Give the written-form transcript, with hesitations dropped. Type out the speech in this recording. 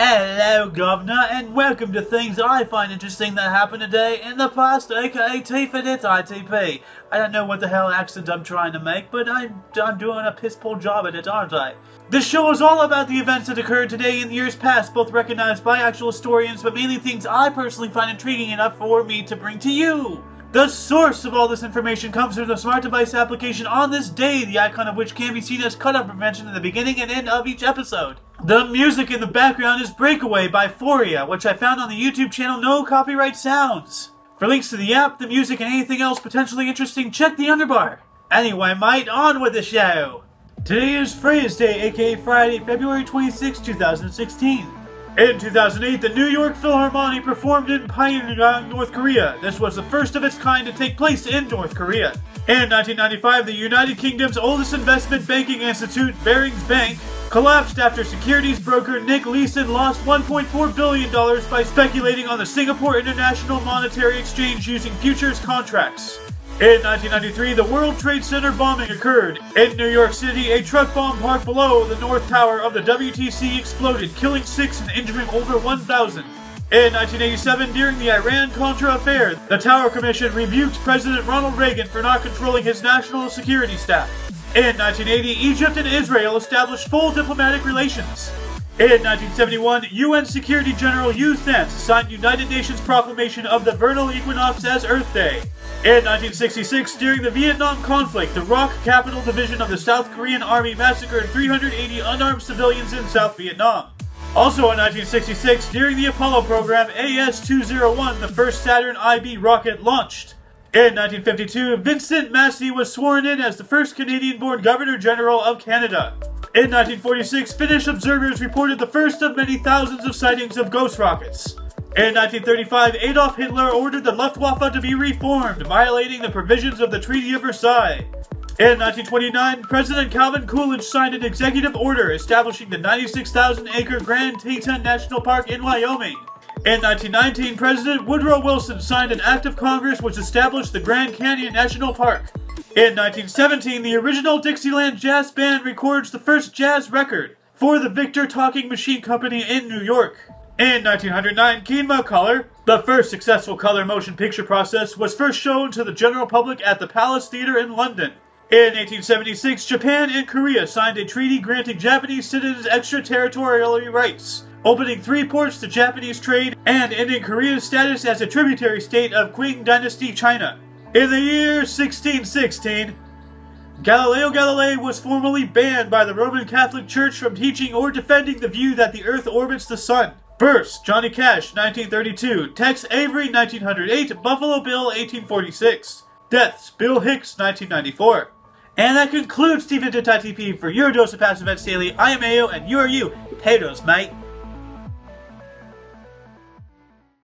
Hello, Governor, and welcome to things that I find interesting that happened today in the past, aka Tifitht Itp. I don't know what the hell accent I'm trying to make, but I'm doing a piss-poor job at it, aren't I? This show is all about the events that occurred today in years past, both recognized by actual historians, but mainly things I personally find intriguing enough for me to bring to you. The source of all this information comes from the smart device application On This Day, the icon of which can be seen as cutoff prevention in the beginning and end of each episode. The music in the background is Breakaway by Foria, which I found on the YouTube channel No Copyright Sounds. For links to the app, the music, and anything else potentially interesting, check the underbar. Anyway, mate, on with the show. Today is Freia's Day, aka Friday, February 26, 2016. In 2008, the New York Philharmonic performed in Pyongyang, North Korea. This was the first of its kind to take place in North Korea. In 1995, the United Kingdom's oldest investment banking institute, Barings Bank, collapsed after securities broker Nick Leeson lost $1.4 billion by speculating on the Singapore International Monetary Exchange using futures contracts. In 1993, the World Trade Center bombing occurred. In New York City, a truck bomb parked below the North Tower of the WTC exploded, killing 6 and injuring over 1,000. In 1987, during the Iran-Contra affair, the Tower Commission rebuked President Ronald Reagan for not controlling his national security staff. In 1980, Egypt and Israel established full diplomatic relations. In 1971, UN Security General U Thant signed United Nations proclamation of the vernal equinox as Earth Day. In 1966, during the Vietnam conflict, the ROC Capital Division of the South Korean Army massacred 380 unarmed civilians in South Vietnam. Also in 1966, during the Apollo program, AS-201, the first Saturn IB rocket launched. In 1952, Vincent Massey was sworn in as the first Canadian-born Governor-General of Canada. In 1946, Finnish observers reported the first of many thousands of sightings of ghost rockets. In 1935, Adolf Hitler ordered the Luftwaffe to be reformed, violating the provisions of the Treaty of Versailles. In 1929, President Calvin Coolidge signed an executive order establishing the 96,000-acre Grand Teton National Park in Wyoming. In 1919, President Woodrow Wilson signed an act of Congress which established the Grand Canyon National Park. In 1917, the original Dixieland Jazz Band records the first jazz record for the Victor Talking Machine Company in New York. In 1909, Kinema Color, the first successful color motion picture process, was first shown to the general public at the Palace Theatre in London. In 1876, Japan and Korea signed a treaty granting Japanese citizens extraterritorial rights, opening 3 ports to Japanese trade and ending Korea's status as a tributary state of Qing Dynasty China. In the year 1616, Galileo Galilei was formally banned by the Roman Catholic Church from teaching or defending the view that the Earth orbits the Sun. Births: Johnny Cash, 1932. Tex Avery, 1908. Buffalo Bill, 1846. Deaths: Bill Hicks, 1994. And that concludes Tifitht Itp for your dose of past events daily. I am Ayo, and you are you. Potatoes, mate.